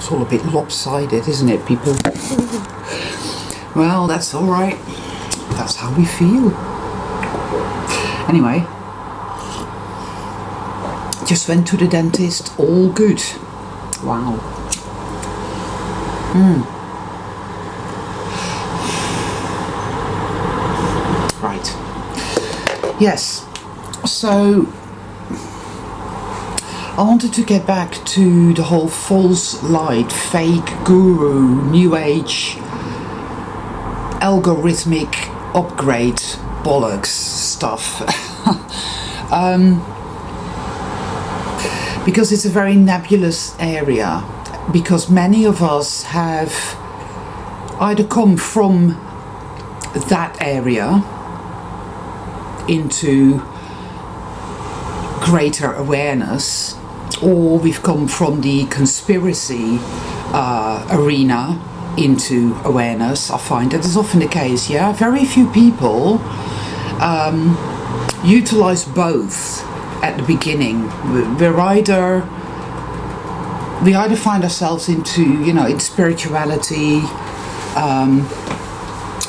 It's all a bit lopsided, isn't it, people? Well, that's all right. That's how we feel. Anyway, just went to the dentist. All good. Wow. Right. Yes. So I wanted to get back to the whole false light, fake guru, new age, algorithmic upgrade bollocks stuff. Because it's a very nebulous area, because many of us have either come from that area into greater awareness, or we've come from the conspiracy arena into awareness. I find that is often the case, yeah. Very few people utilize both at the beginning. We either find ourselves into, in spirituality,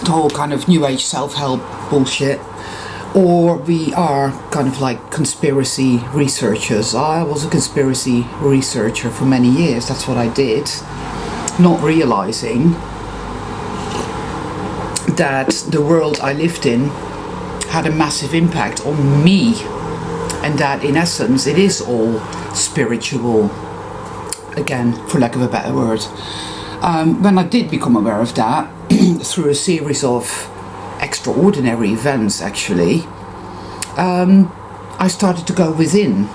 the whole kind of new age self-help bullshit, or we are kind of like conspiracy researchers. I was a conspiracy researcher for many years. That's what I did, not realizing that the world I lived in had a massive impact on me, and that in essence it is all spiritual, again, for lack of a better word. When I did become aware of that through a series of extraordinary events, actually, I started to go within,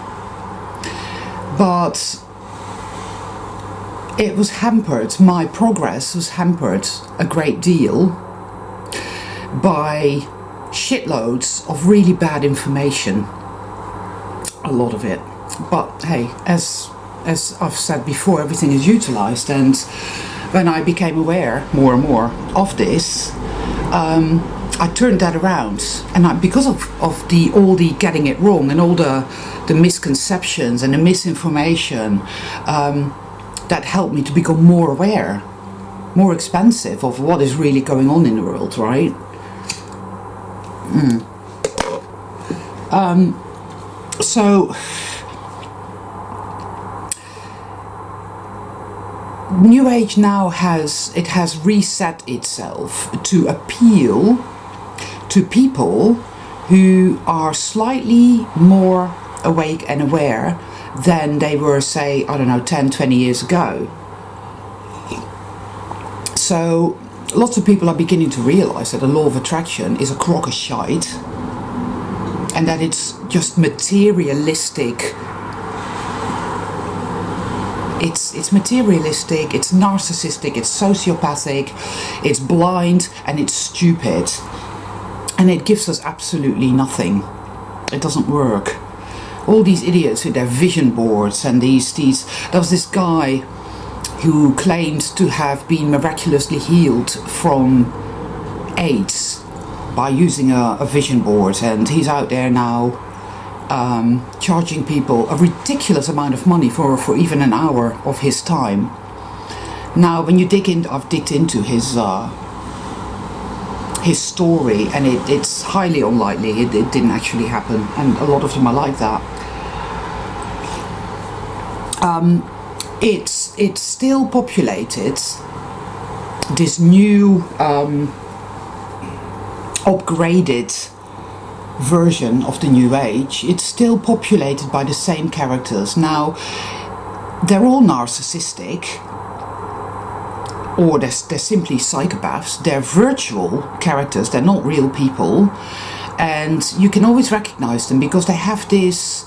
but it was hampered, my progress was hampered a great deal by shitloads of really bad information, a lot of it. But hey, as I've said before, everything is utilized, and when I became aware more and more of this, I turned that around, and because of all the getting it wrong and all the misconceptions and the misinformation, that helped me to become more aware, more expansive of what is really going on in the world, right? So New Age now has reset itself to appeal to people who are slightly more awake and aware than they were, say, 10, 20 years ago. So lots of people are beginning to realize that the law of attraction is a crock of shite, and that it's just materialistic. It's materialistic, it's narcissistic, it's sociopathic, it's blind, and it's stupid. And it gives us absolutely nothing. It doesn't work. All these idiots with their vision boards and there was this guy who claimed to have been miraculously healed from AIDS by using a vision board, and he's out there now charging people a ridiculous amount of money for even an hour of his time. Now, when you I've digged into his story, and it's highly unlikely it didn't actually happen, and a lot of them are like that. It's still populated, this new upgraded version of the New Age. It's still populated by the same characters. Now, they're all narcissistic, or they're simply psychopaths. They're virtual characters, they're not real people, and you can always recognize them because they have this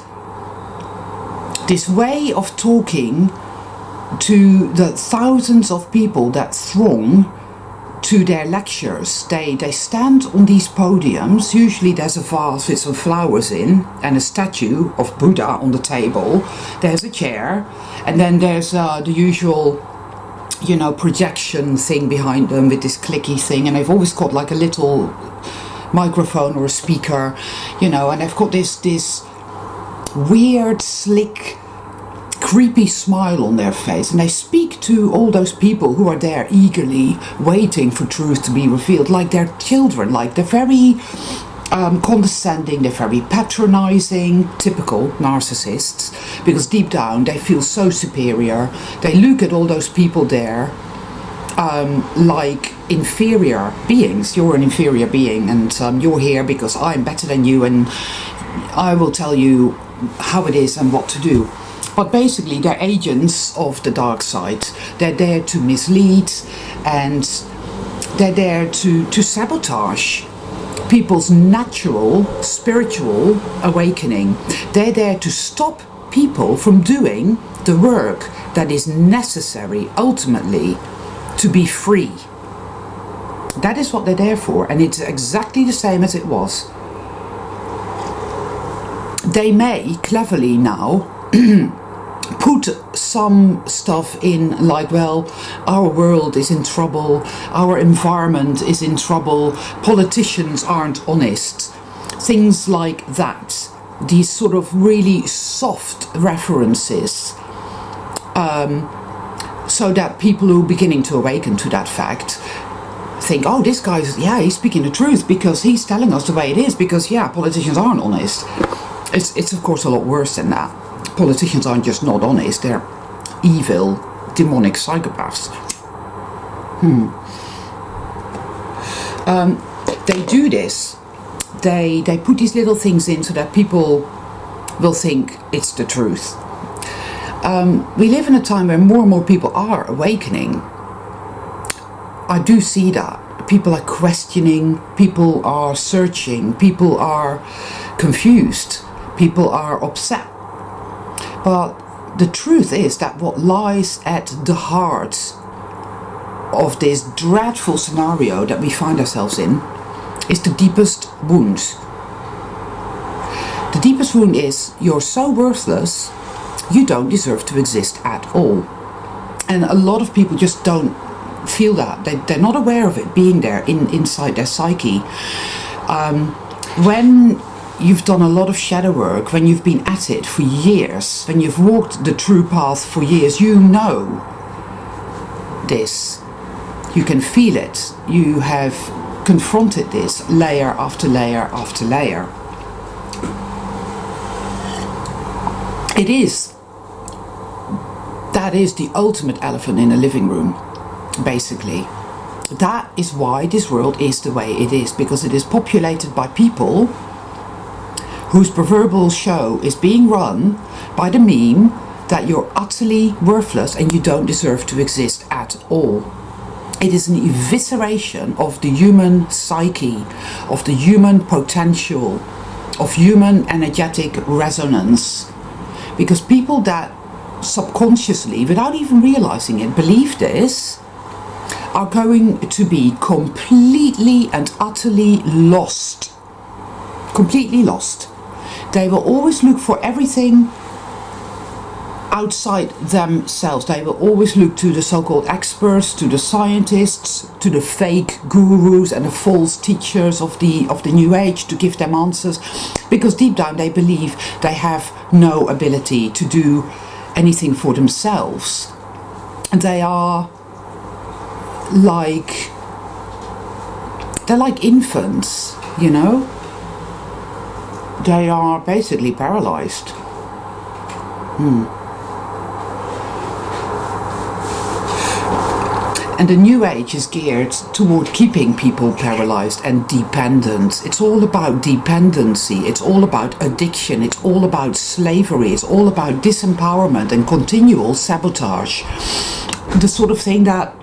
way of talking to the thousands of people that throng to their lectures. They stand on these podiums. Usually there's a vase with some flowers in and a statue of Buddha on the table. There's a chair, and then there's the usual projection thing behind them with this clicky thing, and they've always got like a little microphone or a speaker, and they've got this weird, slick, creepy smile on their face, and they speak to all those people who are there eagerly waiting for truth to be revealed, like they're children, like they're very condescending, they're very patronizing, typical narcissists, because deep down they feel so superior. They look at all those people there like inferior beings. You're an inferior being, and you're here because I'm better than you, and I will tell you how it is and what to do. But basically they're agents of the dark side. They're there to mislead, and they're there to sabotage people's natural spiritual awakening. They're there to stop people from doing the work that is necessary ultimately to be free. That is what they're there for, and it's exactly the same as it was. They may cleverly now put some stuff in, like, well, our world is in trouble, our environment is in trouble, politicians aren't honest, things like that. These sort of really soft references, so that people who are beginning to awaken to that fact think, oh, this guy's, yeah, he's speaking the truth because he's telling us the way it is, because, yeah, politicians aren't honest. It's of course a lot worse than that. Politicians aren't just not honest, they're evil, demonic psychopaths. They do this. They put these little things in so that people will think it's the truth. We live in a time where more and more people are awakening. I do see that. People are questioning, people are searching, people are confused, people are upset. But the truth is that what lies at the heart of this dreadful scenario that we find ourselves in is the deepest wound. The deepest wound is you're so worthless, you don't deserve to exist at all. And a lot of people just don't feel that. They're not aware of it being there inside their psyche. When you've done a lot of shadow work, when you've been at it for years, when you've walked the true path for years, you know this. You can feel it. You have confronted this layer after layer after layer. That is the ultimate elephant in a living room, basically. That is why this world is the way it is, because it is populated by people whose proverbial show is being run by the meme that you're utterly worthless and you don't deserve to exist at all. It is an evisceration of the human psyche, of the human potential, of human energetic resonance. Because people that subconsciously, without even realizing it, believe this, are going to be completely and utterly lost. Completely lost. They will always look for everything outside themselves. They will always look to the so-called experts, to the scientists, to the fake gurus and the false teachers of the new age to give them answers, because deep down they believe they have no ability to do anything for themselves. And they're like infants, you know. They are basically paralyzed. And the new age is geared toward keeping people paralyzed and dependent. It's all about dependency. It's all about addiction. It's all about slavery. It's all about disempowerment and continual sabotage. The sort of thing that,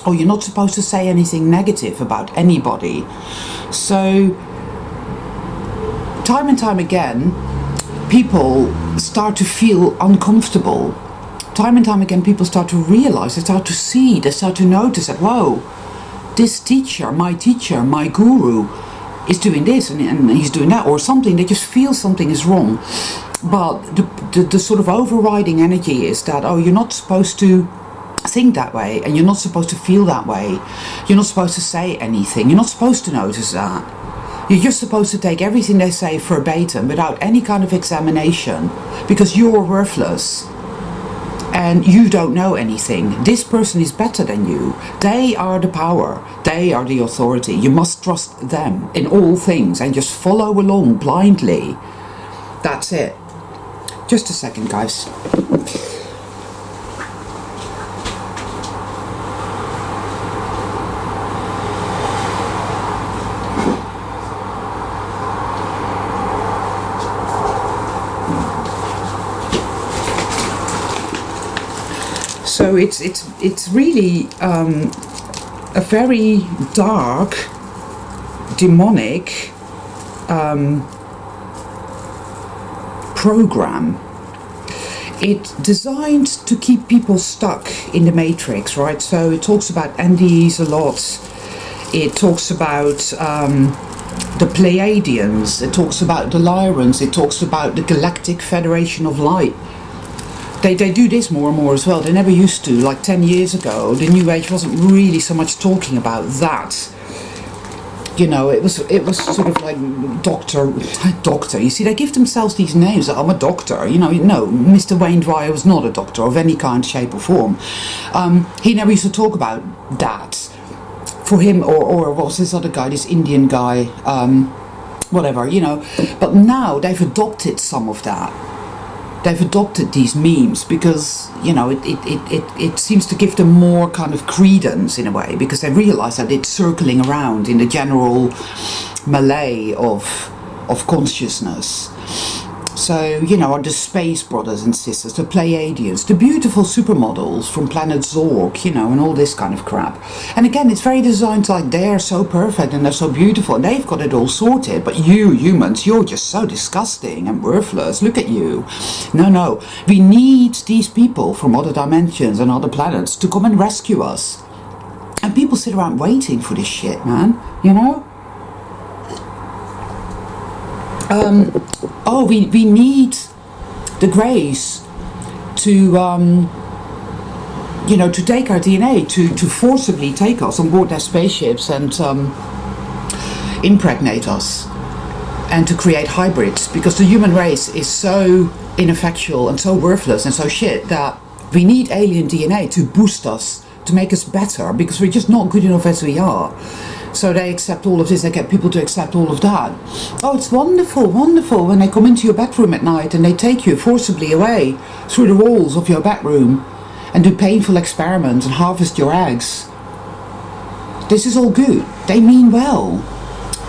oh, you're not supposed to say anything negative about anybody. So, time and time again, people start to feel uncomfortable. Time and time again, people start to realize, they start to see, they start to notice that, whoa, this teacher, my guru, is doing this and he's doing that, or something. They just feel something is wrong. But the sort of overriding energy is that, oh, you're not supposed to think that way, and you're not supposed to feel that way. You're not supposed to say anything. You're not supposed to notice that. You're just supposed to take everything they say verbatim without any kind of examination, because you're worthless. and you don't know anything. This person is better than you. They are the power. They are the authority. You must trust them in all things and just follow along blindly. That's it. Just a second, guys. So it's really a very dark, demonic program. It's designed to keep people stuck in the matrix, right? So it talks about NDEs a lot. It talks about the Pleiadians. It talks about the Lyrans. It talks about the Galactic Federation of Light. They do this more and more as well. They never used to. Like 10 years ago, the New Age wasn't really so much talking about that. You know, it was sort of like doctor. You see, they give themselves these names. I'm a doctor. You know, no, Mr. Wayne Dyer was not a doctor of any kind, shape, or form. He never used to talk about that. For him, or what was this other guy? This Indian guy, whatever. You know, but now they've adopted some of that. They've adopted these memes because, you know, it seems to give them more kind of credence in a way, because they realise that it's circling around in the general melee of consciousness. So, you know, the space brothers and sisters, the Pleiadians, the beautiful supermodels from planet Zork, you know, and all this kind of crap. And again, it's very designed to, like, they're so perfect and they're so beautiful and they've got it all sorted. But you humans, you're just so disgusting and worthless. Look at you. No. We need these people from other dimensions and other planets to come and rescue us. And people sit around waiting for this shit, man. You know? We need the Greys to, you know, to take our DNA, to forcibly take us on board their spaceships and impregnate us, and to create hybrids, because the human race is so ineffectual and so worthless and so shit that we need alien DNA to boost us, to make us better, because we're just not good enough as we are. So they accept all of this, they get people to accept all of that. Oh, it's wonderful, wonderful when they come into your bedroom at night and they take you forcibly away through the walls of your bedroom and do painful experiments and harvest your eggs. This is all good. They mean well.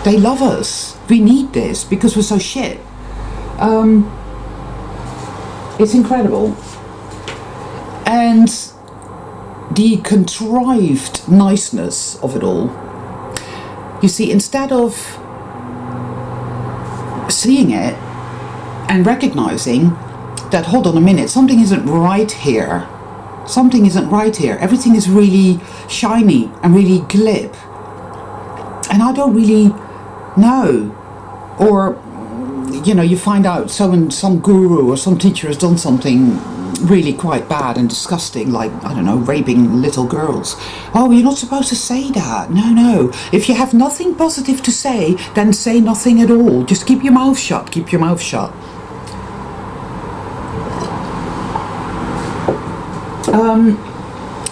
They love us. We need this because we're so shit. It's incredible. And the contrived niceness of it all. You see, instead of seeing it and recognizing that, hold on a minute, something isn't right here. Something isn't right here. Everything is really shiny and really glib. And I don't really know. Or, you know, you find out some guru or some teacher has done something really quite bad and disgusting, like, I don't know, raping little girls. Oh, you're not supposed to say that. No. If you have nothing positive to say, then say nothing at all. Just keep your mouth shut. Keep your mouth shut.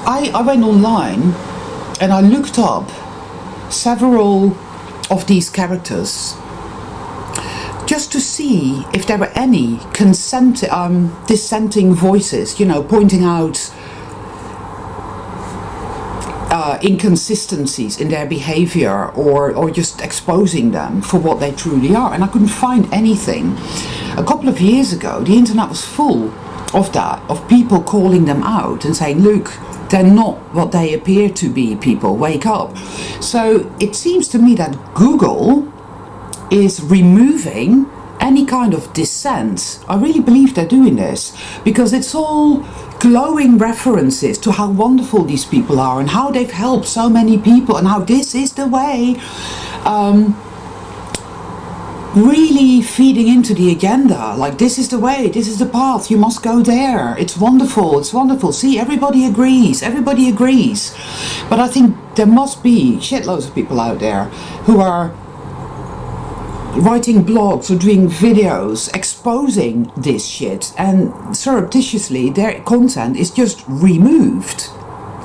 I went online and I looked up several of these characters just to see if there were any dissenting voices, you know, pointing out inconsistencies in their behavior, or just exposing them for what they truly are. And I couldn't find anything. A couple of years ago, the internet was full of that, of people calling them out and saying, look, they're not what they appear to be, people, wake up. So it seems to me that Google is removing any kind of dissent. I really believe they're doing this because it's all glowing references to how wonderful these people are and how they've helped so many people and how this is the way, really feeding into the agenda, like, this is the way, this is the path, you must go there, it's wonderful, see, everybody agrees. But I think there must be shitloads of people out there who are writing blogs or doing videos exposing this shit, and surreptitiously their content is just removed.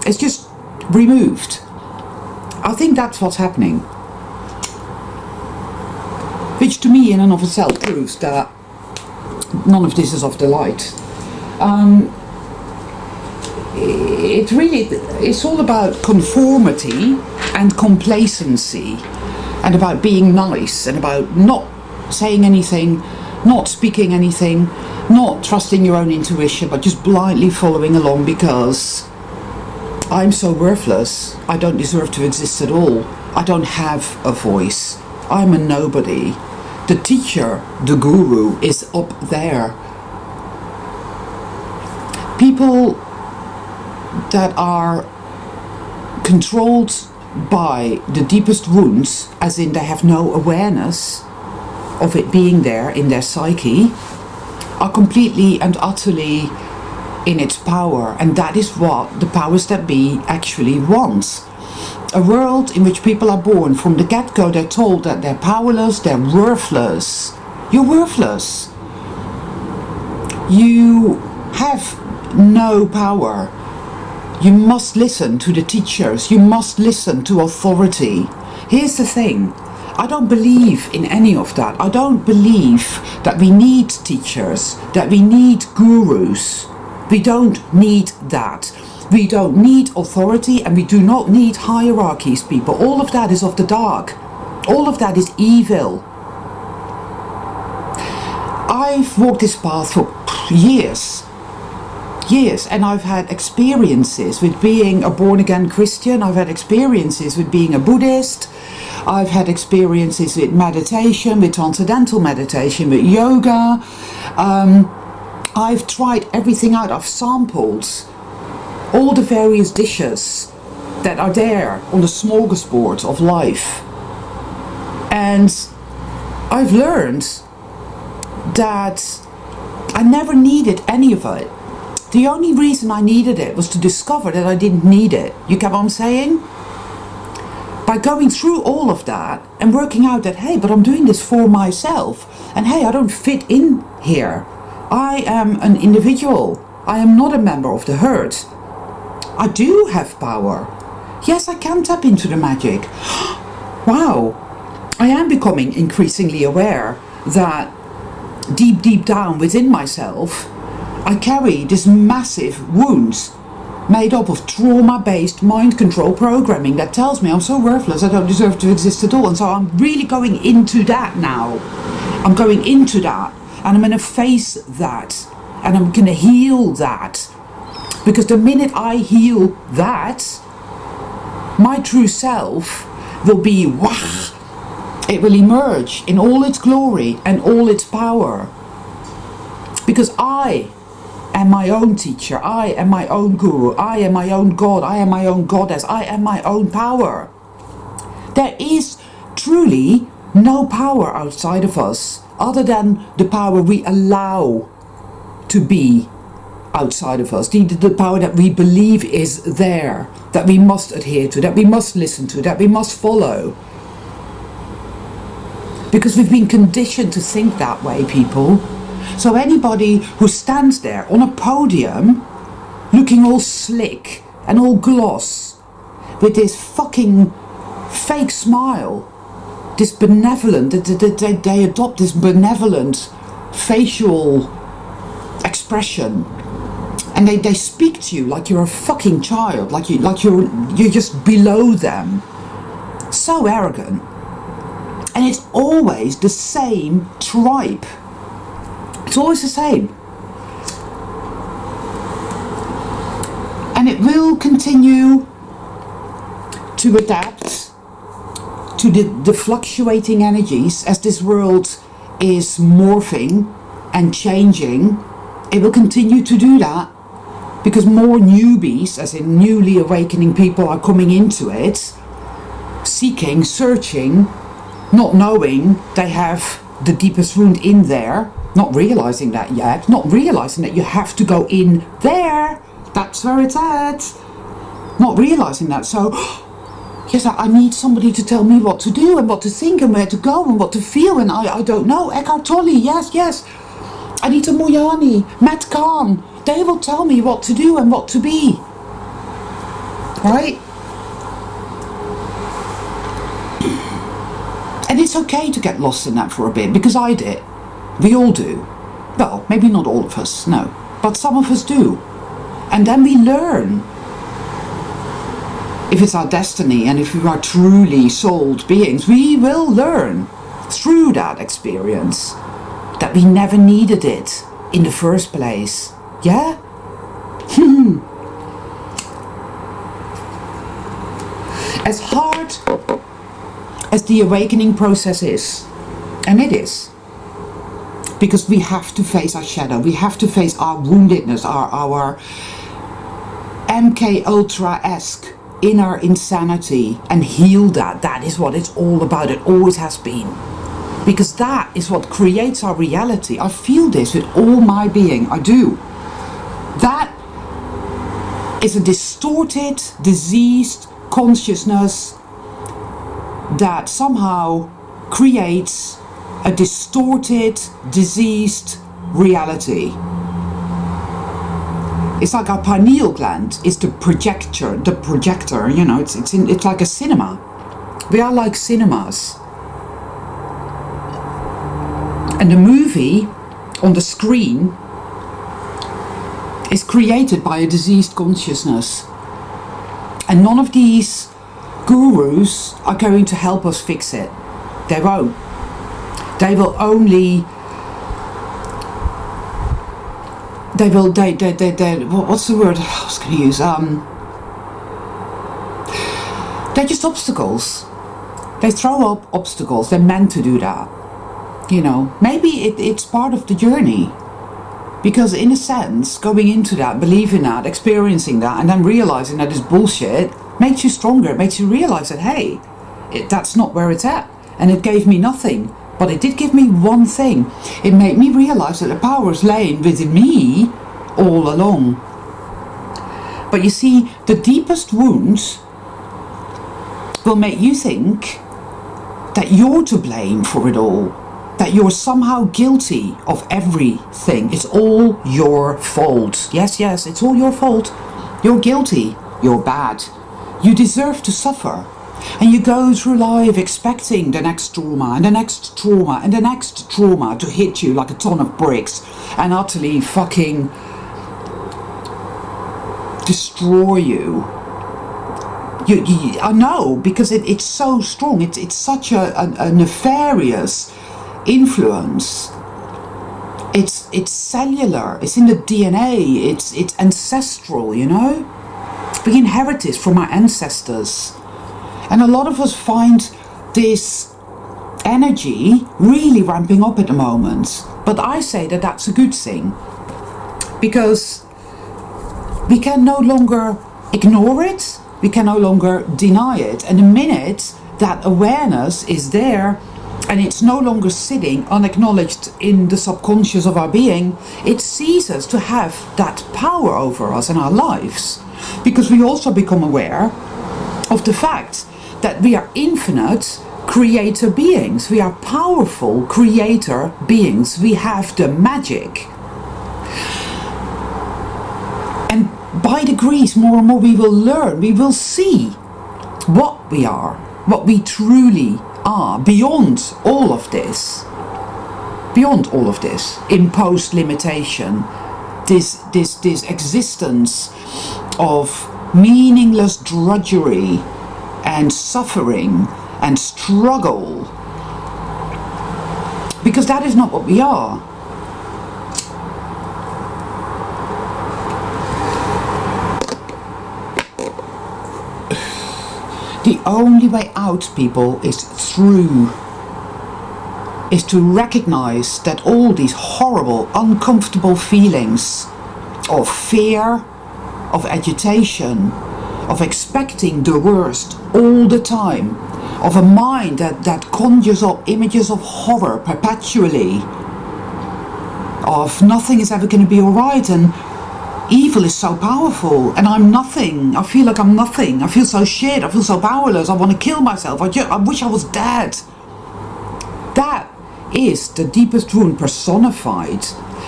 It's just removed. I think that's what's happening. Which to me in and of itself proves that none of this is of the light. It's all about conformity and complacency, and about being nice, and about not saying anything, not speaking anything, not trusting your own intuition, but just blindly following along because I'm so worthless. I don't deserve to exist at all. I don't have a voice. I'm a nobody. The teacher, the guru, is up there. People that are controlled by the deepest wounds, as in they have no awareness of it being there in their psyche, are completely and utterly in its power, and that is what the powers that be actually want. A world in which people are born from the get-go, they're told that they're powerless, they're worthless. You're worthless. You have no power. You must listen to the teachers. You must listen to authority. Here's the thing. I don't believe in any of that. I don't believe that we need teachers, that we need gurus. We don't need that. We don't need authority, and we do not need hierarchies, people. All of that is of the dark. All of that is evil. I've walked this path for years, and I've had experiences with being a born-again Christian. I've had experiences with being a Buddhist. I've had experiences with meditation, with transcendental meditation, with yoga. I've tried everything out. I've sampled all the various dishes that are there on the smorgasbord of life. And I've learned that I never needed any of it. The only reason I needed it was to discover that I didn't need it. You get what I'm saying? By going through all of that and working out that, hey, but I'm doing this for myself, and hey, I don't fit in here. I am an individual. I am not a member of the herd. I do have power. Yes, I can tap into the magic. Wow. I am becoming increasingly aware that deep down within myself, I carry this massive wound made up of trauma-based mind control programming that tells me I'm so worthless, I don't deserve to exist at all. And so I'm really going into that now. I'm going into that, and I'm going to face that, and I'm going to heal that. Because the minute I heal that, my true self will be wah. It will emerge in all its glory and all its power. Because I am my own teacher, I am my own guru, I am my own God, I am my own goddess, I am my own power. There is truly no power outside of us other than the power we allow to be outside of us, the power that we believe is there, that we must adhere to, that we must listen to, that we must follow. Because we've been conditioned to think that way, people. So anybody who stands there on a podium looking all slick and all gloss with this fucking fake smile, this benevolent, they adopt this benevolent facial expression, and they speak to you like you're a fucking child, like you're just below them. So arrogant. And it's always the same tribe. It's always the same. And it will continue to adapt to the fluctuating energies as this world is morphing and changing. It will continue to do that because more newbies, as in newly awakening people, are coming into it, seeking, searching, not knowing they have the deepest wound in there, not realizing that yet, not realizing that you have to go in there, that's where it's at, not realizing that. So Yes, I need somebody to tell me what to do and what to think and where to go and what to feel, and I don't know. Eckhart Tolle, yes. Anita Moyani, Matt Kahn, they will tell me what to do and what to be. Right? And it's okay to get lost in that for a bit, because I did. We all do. Well, maybe not all of us, no. But some of us do. And then we learn. If it's our destiny and if we are truly souled beings, we will learn through that experience that we never needed it in the first place. Yeah? As hard as the awakening process is, and it is, because we have to face our shadow, we have to face our woundedness, our MK Ultra-esque inner insanity, and heal that. That is what it's all about. It always has been, because that is what creates our reality. I feel this with all my being. I do. That is a distorted, diseased consciousness that somehow creates a distorted, diseased reality. It's like our pineal gland is the projector, you know, it's like a cinema. We are like cinemas. And the movie on the screen is created by a diseased consciousness. And none of these gurus are going to help us fix it. They won't. They will only... They what's the word I was going to use? They're just obstacles. They throw up obstacles. They're meant to do that. You know, maybe it's part of the journey. Because in a sense, going into that, believing that, experiencing that, and then realizing that it's bullshit, makes you stronger. It makes you realize that, hey, that's not where it's at. And it gave me nothing. But it did give me one thing. It made me realize that the power is laying within me all along. But you see, the deepest wounds will make you think that you're to blame for it all. That you're somehow guilty of everything. It's all your fault. Yes, it's all your fault. You're guilty. You're bad. You deserve to suffer. And you go through life expecting the next trauma and the next trauma and the next trauma to hit you like a ton of bricks and utterly fucking destroy you. I know, because it's so strong. It's such a nefarious influence. It's cellular. It's in the DNA. It's ancestral, you know? We inherit this from our ancestors. And a lot of us find this energy really ramping up at the moment. But I say that that's a good thing. Because we can no longer ignore it. We can no longer deny it. And the minute that awareness is there and it's no longer sitting unacknowledged in the subconscious of our being, it ceases to have that power over us and our lives. Because we also become aware of the fact that we are infinite creator beings. We are powerful creator beings. We have the magic. And by degrees, more and more, we will learn, we will see what we are, what we truly are, beyond all of this. Beyond all of this imposed limitation, this existence of meaningless drudgery and suffering and struggle, because that is not what we are. The only way out, people, is to recognize that all these horrible, uncomfortable feelings of fear, of agitation, of expecting the worst all the time, of a mind that conjures up images of horror perpetually, of nothing is ever going to be alright, and Evil is so powerful, and I'm nothing. I feel like I'm nothing. I feel so shit. I feel so powerless. I want to kill myself. I wish I was dead. That is the deepest wound personified,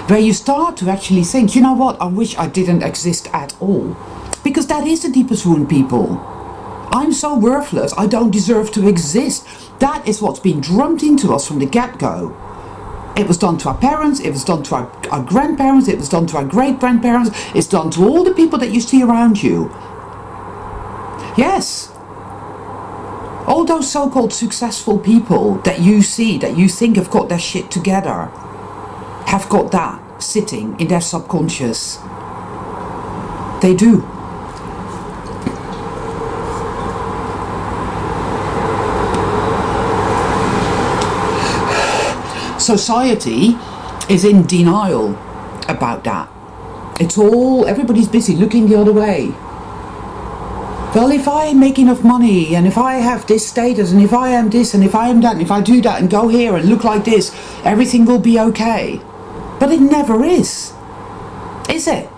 where you start to actually think, you know what, I wish I didn't exist at all. Because that is the deepest wound, people. I'm so worthless. I don't deserve to exist. That is what's been drummed into us from the get-go. It was done to our parents, it was done to our grandparents, it was done to our great-grandparents, it's done to all the people that you see around you. Yes. All those so-called successful people that you see, that you think have got their shit together, have got that sitting in their subconscious. They do. Society is in denial about that. Everybody's busy looking the other way. Well, if I make enough money, and if I have this status, and if I am this, and if I am that, and if I do that, and go here, and look like this, everything will be okay. But it never is it?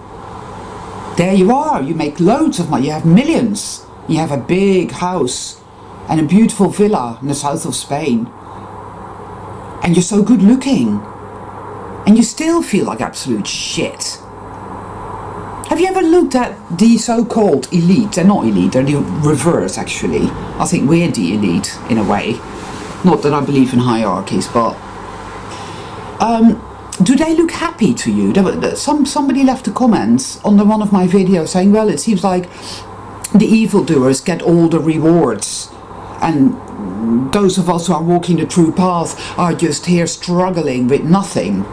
There you are, you make loads of money, you have millions, you have a big house, and a beautiful villa in the south of Spain. And you're so good looking, and you still feel like absolute shit. Have you ever looked at the so-called elite? They're not elite, they're the reverse actually. I think we're the elite in a way. Not that I believe in hierarchies, but do they look happy to you? Somebody left a comment on one of my videos saying, well, it seems like the evildoers get all the rewards, and those of us who are walking the true path are just here struggling with nothing.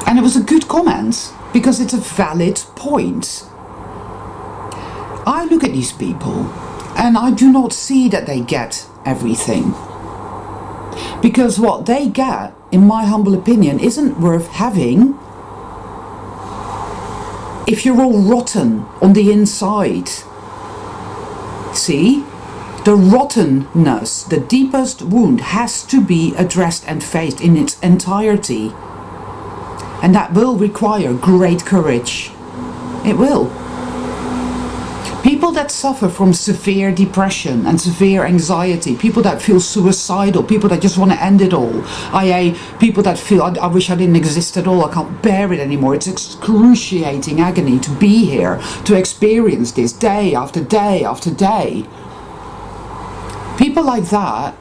And it was a good comment, because it's a valid point. I look at these people and I do not see that they get everything. Because what they get, in my humble opinion, isn't worth having if you're all rotten on the inside. See? The rottenness, the deepest wound, has to be addressed and faced in its entirety. And that will require great courage. It will. People that suffer from severe depression and severe anxiety, people that feel suicidal, people that just want to end it all, i.e. people that feel, I wish I didn't exist at all, I can't bear it anymore, it's excruciating agony to be here, to experience this day after day after day. People like that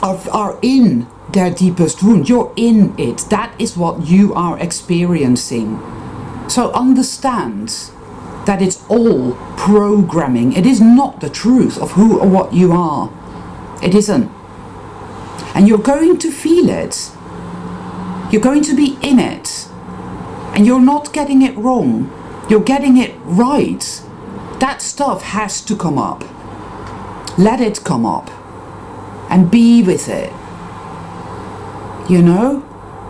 are in their deepest wound. You're in it. That is what you are experiencing. So understand that it's all programming. It is not the truth of who or what you are. It isn't. And you're going to feel it. You're going to be in it. And you're not getting it wrong. You're getting it right. That stuff has to come up. Let it come up. And be with it. You know?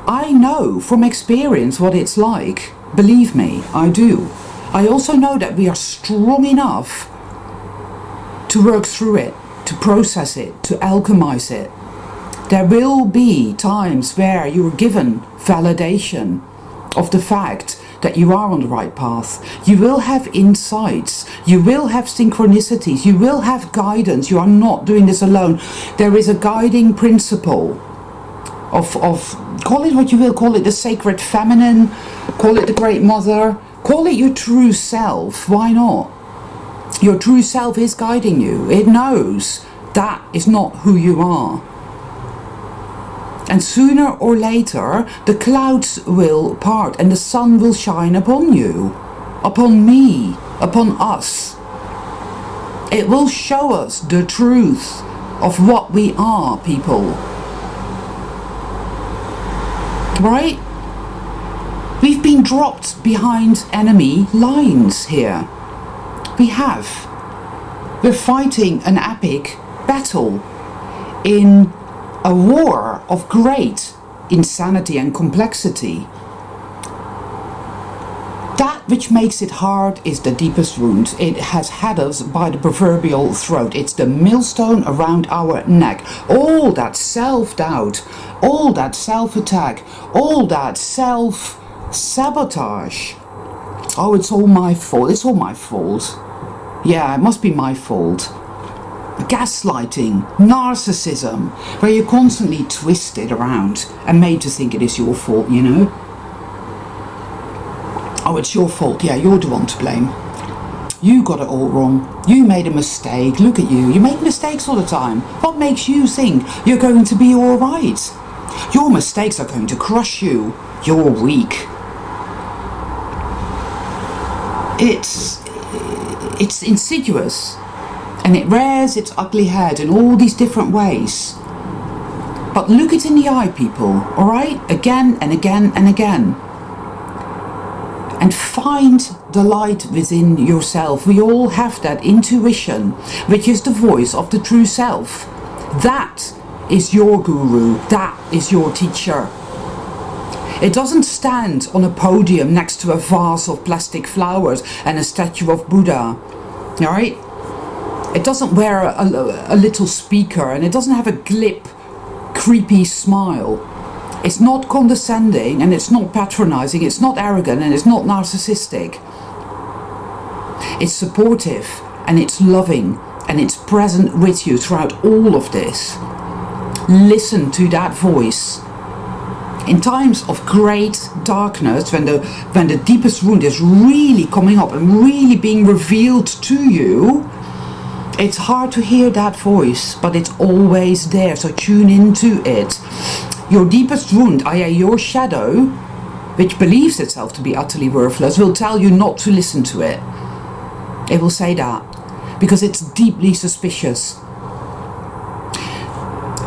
I know from experience what it's like. Believe me, I do. I also know that we are strong enough to work through it, to process it, to alchemize it. There will be times where you're given validation of the fact that you are on the right path. You will have insights, you will have synchronicities, you will have guidance. You are not doing this alone. There is a guiding principle of call it what you will, call it the sacred feminine, call it the great mother, call it your true self. Why not? Your true self is guiding you. It knows that is not who you are. And sooner or later the clouds will part and the sun will shine upon you, upon me, upon us. It will show us the truth of what we are, people. Right? We've been dropped behind enemy lines here. We have. We're fighting an epic battle in a war of great insanity and complexity. That which makes it hard is the deepest wound. It has had us by the proverbial throat. It's the millstone around our neck. All that self-doubt, all that self-attack, all that self-sabotage Oh, it's all my fault. It's all my fault. Yeah, it must be my fault. Gaslighting, narcissism, where you're constantly twisted around and made to think it is your fault, you know? Oh, it's your fault. Yeah, you're the one to blame. You got it all wrong. You made a mistake. Look at you. You make mistakes all the time. What makes you think you're going to be all right? Your mistakes are going to crush you. You're weak. It's insidious, and it rears its ugly head in all these different ways. But look it in the eye, people, alright? Again and again and again. And find the light within yourself. We all have that intuition, which is the voice of the true self. That is your guru. That is your teacher. It doesn't stand on a podium next to a vase of plastic flowers and a statue of Buddha. Alright? It doesn't wear a little speaker, and it doesn't have a glib, creepy smile. It's not condescending, and it's not patronizing, it's not arrogant, and it's not narcissistic. It's supportive, and it's loving, and it's present with you throughout all of this. Listen to that voice. In times of great darkness, when the deepest wound is really coming up and really being revealed to you, it's hard to hear that voice, but it's always there, so tune into it. Your deepest wound, i.e. your shadow, which believes itself to be utterly worthless, will tell you not to listen to it. It will say that, because it's deeply suspicious.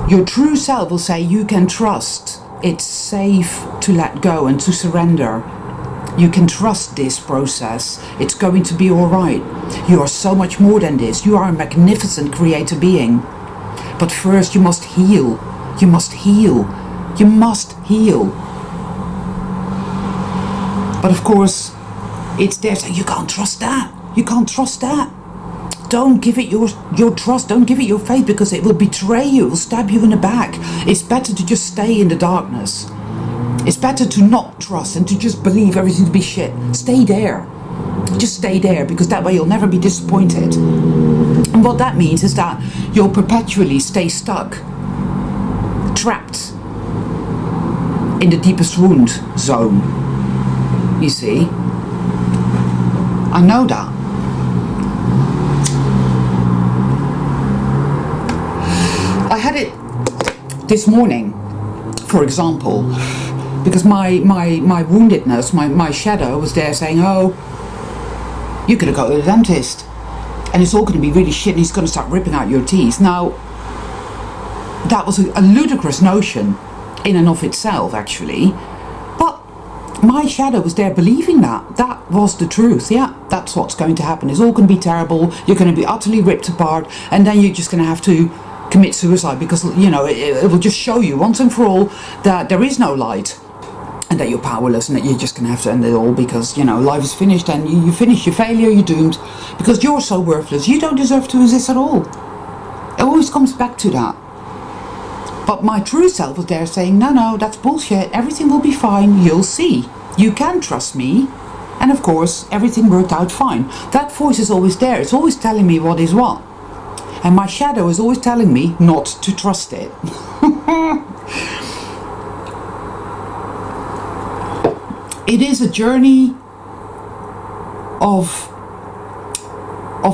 Your true self will say you can trust. It's safe to let go and to surrender. You can trust this process. It's going to be alright. You are so much more than this. You are a magnificent creator being. But first you must heal. You must heal. You must heal. But of course, it's there saying you can't trust that. You can't trust that. Don't give it your trust, don't give it your faith, because it will betray you, it will stab you in the back. It's better to just stay in the darkness. It's better to not trust and to just believe everything to be shit. Stay there. Just stay there, because that way you'll never be disappointed. And what that means is that you'll perpetually stay stuck, trapped in the deepest wound zone. You see? I know that. I had it this morning, for example, because my woundedness, my shadow was there saying, oh, you're going to go to the dentist and it's all going to be really shit and he's going to start ripping out your teeth. Now, that was a ludicrous notion in and of itself, actually, but my shadow was there believing that was the truth. Yeah, that's what's going to happen. It's all going to be terrible. You're going to be utterly ripped apart, and then you're just going to have to commit suicide, because, you know, it will just show you once and for all that there is no light, and that you're powerless, and that you're just going to have to end it all, because, you know, life is finished, and you finish your failure, you're doomed, because you're so worthless, you don't deserve to exist at all. It always comes back to that. But my true self was there saying, no, that's bullshit, everything will be fine, you'll see, you can trust me. And of course, everything worked out fine. That voice is always there, it's always telling me what is what. And my shadow is always telling me not to trust it. It is a journey of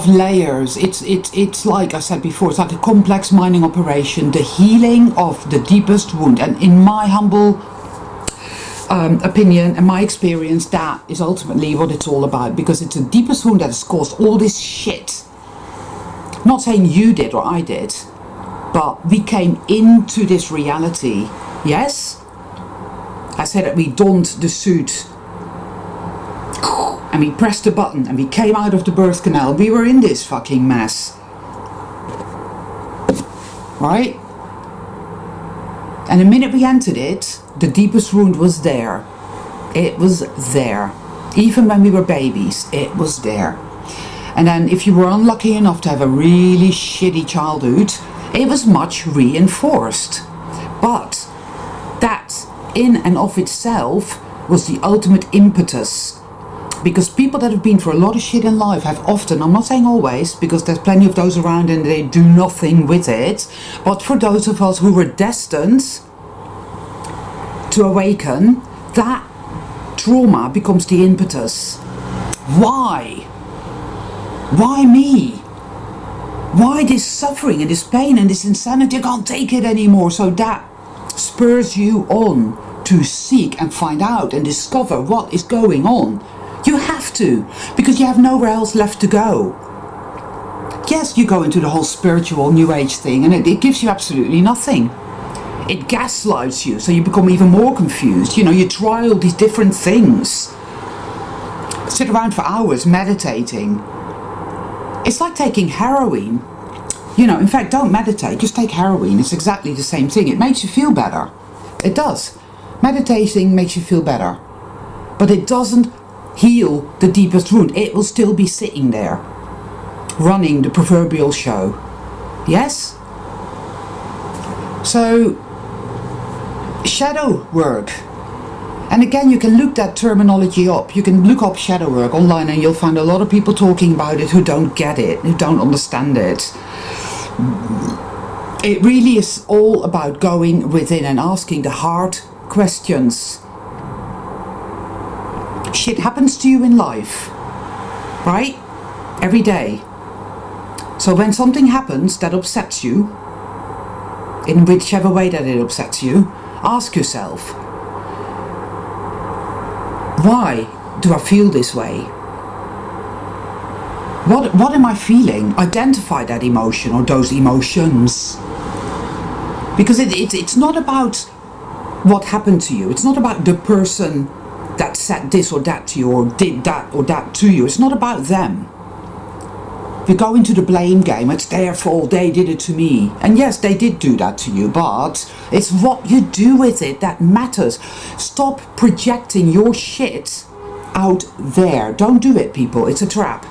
layers. It's like I said before, it's like a complex mining operation, the healing of the deepest wound. And in my humble opinion and my experience, that is ultimately what it's all about, because it's the deepest wound that has caused all this shit. Not saying you did or I did, but we came into this reality. Yes, I said that we donned the suit and we pressed the button and we came out of the birth canal. We were in this fucking mess, right? And the minute we entered it, the deepest wound was there. It was there. Even when we were babies, it was there. And then if you were unlucky enough to have a really shitty childhood, it was much reinforced. But that in and of itself was the ultimate impetus Because people that have been through a lot of shit in life have often, I'm not saying always, because there's plenty of those around and they do nothing with it, but for those of us who were destined to awaken, that trauma becomes the impetus. Why? Why me? Why this suffering and this pain and this insanity? I can't take it anymore. So that spurs you on to seek and find out and discover what is going on. You have to, because you have nowhere else left to go. Yes, you go into the whole spiritual new age thing and it gives you absolutely nothing. It gaslights you, so you become even more confused. You know, you try all these different things. Sit around for hours meditating. It's like taking heroin. You know, in fact, don't meditate, just take heroin. It's exactly the same thing. It makes you feel better. It does. Meditating makes you feel better. But it doesn't heal the deepest wound. It will still be sitting there, running the proverbial show. Yes? So, shadow work. And again, you can look that terminology up. You can look up shadow work online and you'll find a lot of people talking about it who don't get it, who don't understand it. It really is all about going within and asking the hard questions. Shit happens to you in life, right? Every day. So when something happens that upsets you, in whichever way that it upsets you, ask yourself, why do I feel this way? What am I feeling? Identify that emotion or those emotions. Because it's not about what happened to you. It's not about the person that said this or that to you or did that or that to you. It's not about them. We go into the blame game. It's their fault, they did it to me. And yes, they did do that to you, but it's what you do with it that matters. Stop projecting your shit out there. Don't do it, people. It's a trap.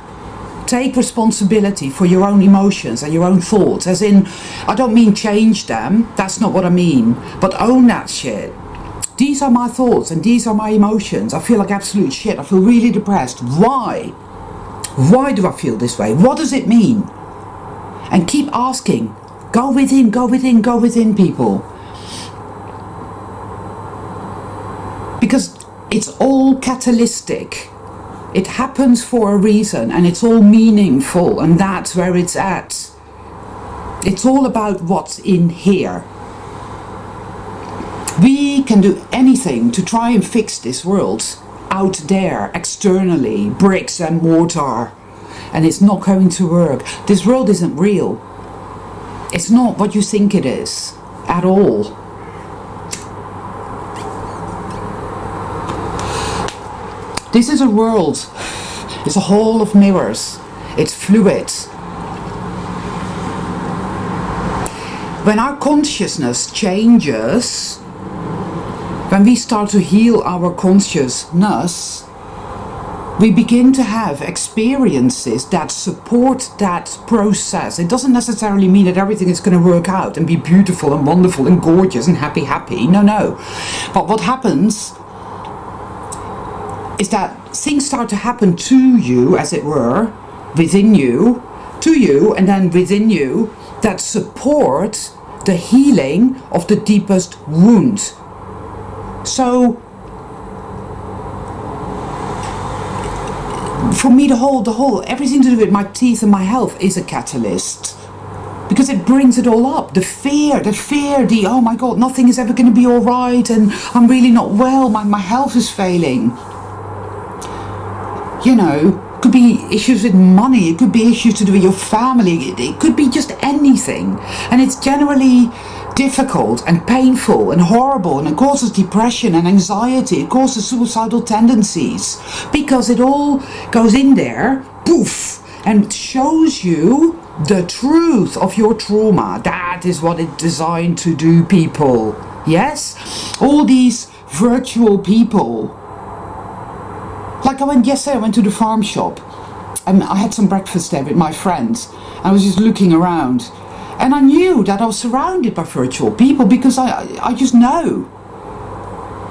Take responsibility for your own emotions and your own thoughts. As in, I don't mean change them. That's not what I mean. But own that shit. These are my thoughts and these are my emotions. I feel like absolute shit. I feel really depressed. Why? Why do I feel this way? What does it mean? And keep asking. Go within, go within, go within, people. Because it's all catalytic. It happens for a reason and it's all meaningful, and that's where it's at. It's all about what's in here. We can do anything to try and fix this world out there, externally, bricks and mortar, and it's not going to work. This world isn't real. It's not what you think it is at all. This is a world. It's a hall of mirrors. It's fluid. When our consciousness changes, when we start to heal our consciousness, we begin to have experiences that support that process. It doesn't necessarily mean that everything is going to work out and be beautiful and wonderful and gorgeous and happy. No. But what happens is that things start to happen to you, as it were, within you, to you, and then within you, that support the healing of the deepest wound. So, for me, the whole, everything to do with my teeth and my health is a catalyst. Because it brings it all up. The fear, oh my God, nothing is ever going to be all right, and I'm really not well, my health is failing. You know, it could be issues with money, it could be issues to do with your family, it could be just anything. And it's generally difficult and painful and horrible, and it causes depression and anxiety, it causes suicidal tendencies, because it all goes in there, poof, and shows you the truth of your trauma. That is what it's designed to do, people. Yes? All these virtual people. Like yesterday I went to the farm shop and I had some breakfast there with my friends. I was just looking around and I knew that I was surrounded by virtual people because I just know.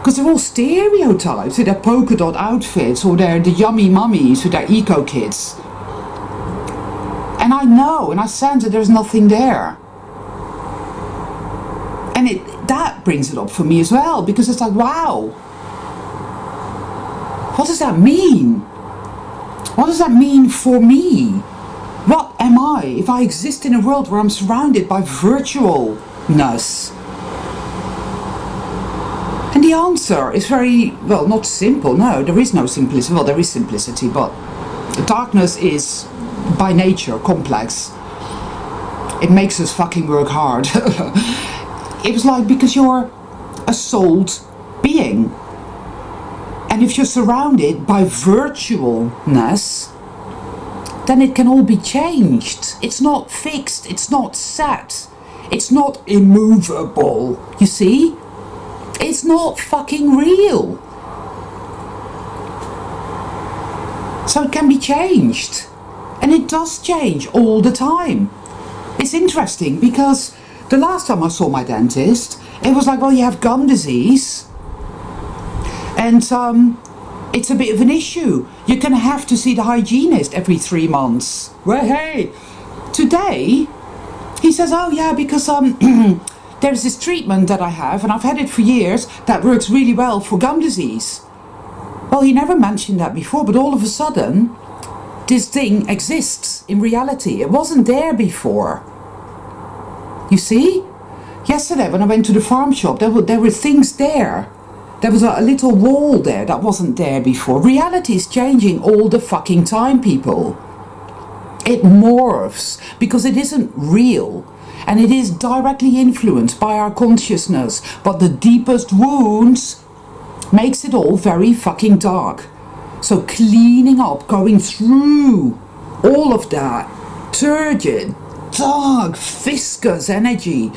Because they're all stereotypes with their polka dot outfits, or they're the yummy mummies with their eco kids. And I know, and I sense that there's nothing there. And that brings it up for me as well, because it's like, wow, what does that mean? What does that mean for me? What am I if I exist in a world where I'm surrounded by virtualness? And the answer is very, well, not simple. No, there is no simplicity. Well, there is simplicity, but darkness is by nature complex. It makes us fucking work hard. It was like, because you're a souled being, and if you're surrounded by virtualness, then it can all be changed. It's not fixed, it's not set, it's not immovable, you see? It's not fucking real. So it can be changed. And it does change all the time. It's interesting because the last time I saw my dentist, it was like, well, you have gum disease. And it's a bit of an issue. You're going to have to see the hygienist every 3 months. Well, hey, today, he says, oh yeah, because there's this treatment that I have, and I've had it for years, that works really well for gum disease. Well, he never mentioned that before, but all of a sudden, this thing exists in reality. It wasn't there before. You see? Yesterday, when I went to the farm shop, there were things there. There was a little wall there that wasn't there before. Reality is changing all the fucking time, people. It morphs because it isn't real. And it is directly influenced by our consciousness. But the deepest wounds makes it all very fucking dark. So cleaning up, going through all of that turgid, dark, viscous energy,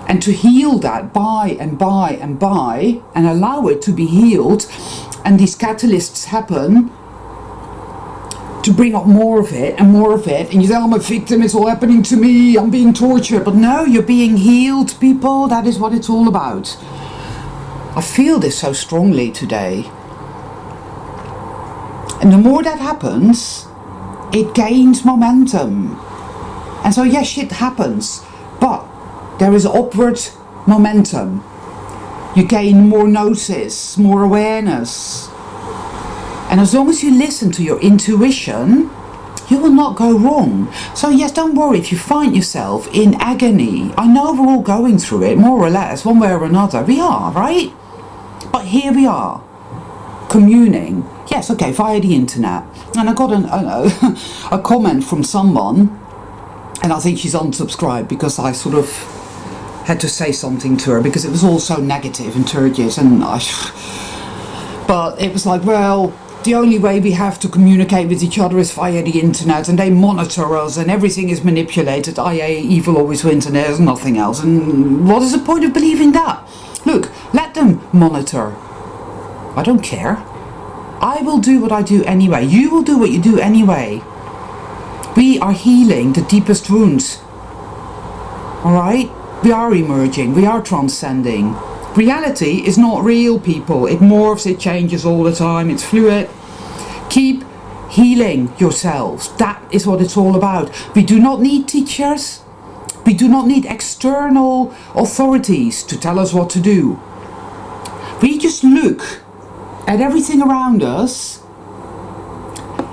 and to heal that by and allow it to be healed, and these catalysts happen to bring up more of it, and you say, I'm a victim, it's all happening to me, I'm being tortured. But no, you're being healed, people. That is what it's all about. I feel this so strongly today. And the more that happens, it gains momentum. And so yes, shit happens, but there is upward momentum. You gain more notice, more awareness. And as long as you listen to your intuition, you will not go wrong. So yes, don't worry if you find yourself in agony. I know we're all going through it, more or less, one way or another. We are, right? But here we are, communing. Yes, okay, via the internet. And I got a comment from someone, and I think she's unsubscribed because I sort of had to say something to her because it was all so negative and turgid, and but it was like, well, the only way we have to communicate with each other is via the internet, and they monitor us, and everything is manipulated, i.e. evil always wins and there's nothing else. And what is the point of believing that? Look, let them monitor. I don't care. I will do what I do anyway. You will do what you do anyway. We are healing the deepest wounds. Alright? We are emerging. We are transcending. Reality is not real, people. It morphs, it changes all the time. It's fluid. Keep healing yourselves. That is what it's all about. We do not need teachers. We do not need external authorities to tell us what to do. We just look at everything around us,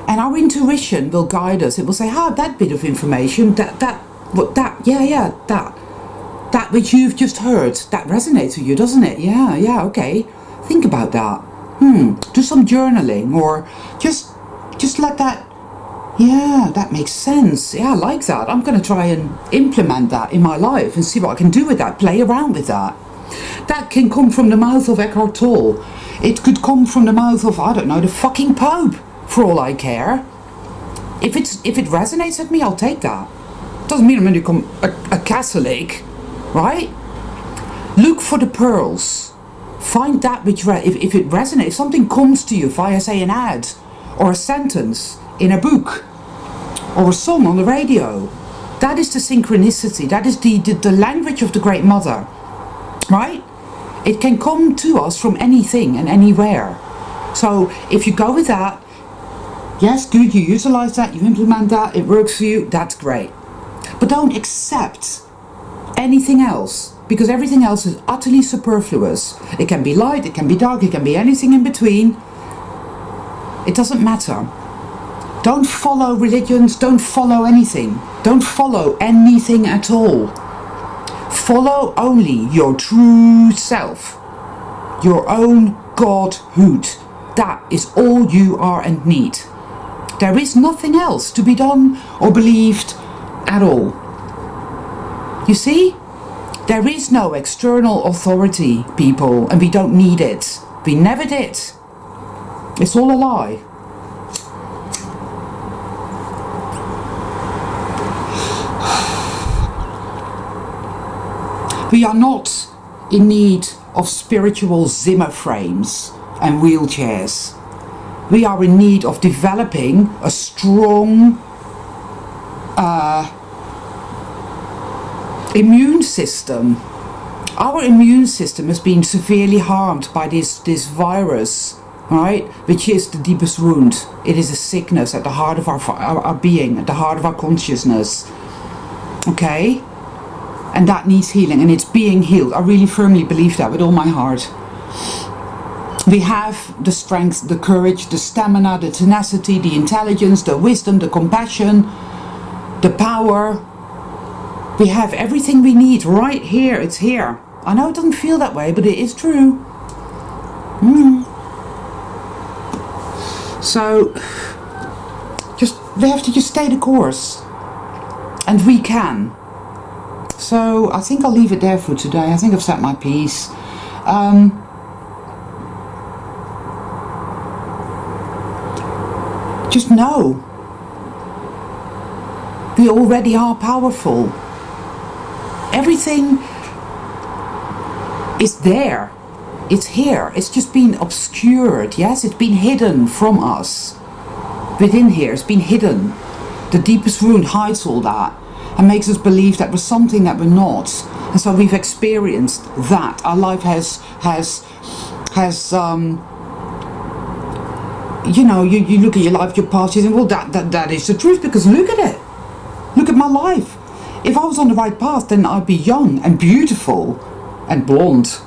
and our intuition will guide us. It will say, that bit of information, that which you've just heard, that resonates with you, doesn't it? Yeah, okay. Think about that. Do some journaling, or just let that, that makes sense. Yeah, I like that. I'm going to try and implement that in my life and see what I can do with that, play around with that. That can come from the mouth of Eckhart Tolle. It could come from the mouth of, I don't know, the fucking Pope, for all I care. If it resonates with me, I'll take that. Doesn't mean I'm going to become a Catholic, right? Look for the pearls. Find that which, if it resonates, if something comes to you via, say, an ad, or a sentence in a book, or a song on the radio, that is the synchronicity. That is the language of the Great Mother, right? It can come to us from anything and anywhere. So if you go with that, yes, good, you utilize that, you implement that, it works for you, that's great. But don't accept anything else, because everything else is utterly superfluous. It can be light, it can be dark, it can be anything in between. It doesn't matter. Don't follow religions, don't follow anything. Don't follow anything at all. Follow only your true self, your own Godhood. That is all you are and need. There is nothing else to be done or believed at all. You see? There is no external authority, people, and we don't need it. We never did. It's all a lie. We are not in need of spiritual Zimmer frames and wheelchairs. We are in need of developing a strong immune system. Our immune system has been severely harmed by this virus, right? Which is the deepest wound. It is a sickness at the heart of our being, at the heart of our consciousness. Okay? And that needs healing, and it's being healed. I really firmly believe that with all my heart. We have the strength, the courage, the stamina, the tenacity, the intelligence, the wisdom, the compassion, the power. We have everything we need right here. It's here. I know it doesn't feel that way, but it is true. So, we have to just stay the course. And we can. So, I think I'll leave it there for today. I think I've said my piece. Just know. We already are powerful. Everything is there. It's here. It's just been obscured. Yes, it's been hidden from us. Within here, it's been hidden. The deepest wound hides all that and makes us believe that we're something that we're not. And so we've experienced that. Our life has you know, you look at your life, your past, you think, well, that is the truth, because look at it. Look at my life. If I was on the right path, then I'd be young and beautiful and blonde.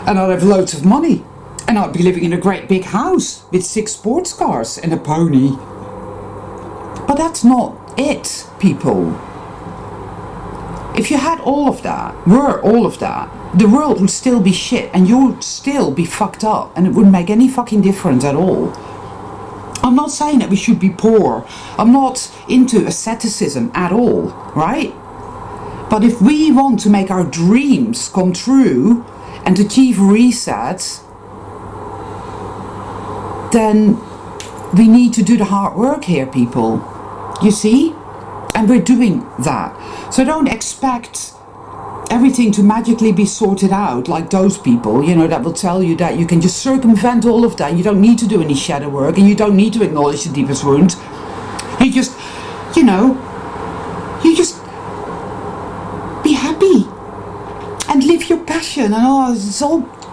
And I'd have loads of money. And I'd be living in a great big house with 6 sports cars and a pony. But that's not it, people. If you had all of that, were all of that, the world would still be shit and you'd still be fucked up, and it wouldn't make any fucking difference at all. I'm not saying that we should be poor. I'm not into asceticism at all, right? But if we want to make our dreams come true and achieve reset, then we need to do the hard work here, people. You see? And we're doing that. So don't expect everything to magically be sorted out like those people, you know, that will tell you that you can just circumvent all of that. You don't need to do any shadow work, and you don't need to acknowledge the deepest wound. You just, you know, you just be happy and live your passion. And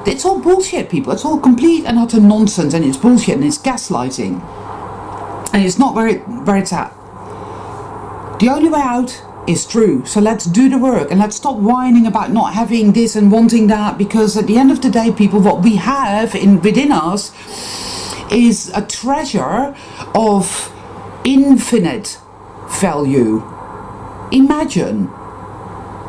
it's all bullshit, people. It's all complete and utter nonsense, and it's bullshit, and it's gaslighting, and it's not where it's at. The only way out is true. So let's do the work, and let's stop whining about not having this and wanting that, because at the end of the day, people, what we have within us is a treasure of infinite value. Imagine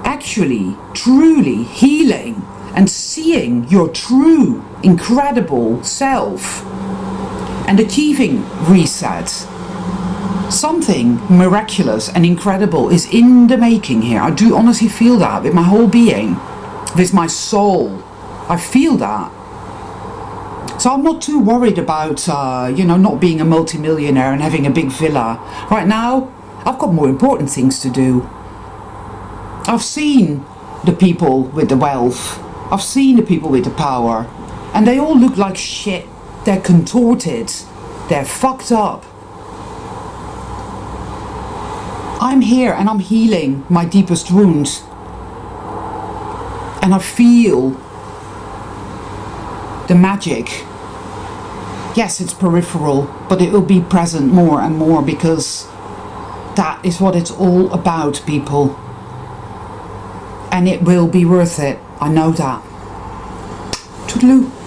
actually truly healing and seeing your true incredible self and achieving reset. Something miraculous and incredible is in the making here. I do honestly feel that with my whole being, with my soul. I feel that. So I'm not too worried about, you know, not being a multimillionaire and having a big villa. Right now, I've got more important things to do. I've seen the people with the wealth. I've seen the people with the power. And they all look like shit. They're contorted. They're fucked up. I'm here and I'm healing my deepest wounds. And I feel the magic, yes, it's peripheral, but it will be present more and more, because that is what it's all about, people. And it will be worth it. I know that. Toodaloo.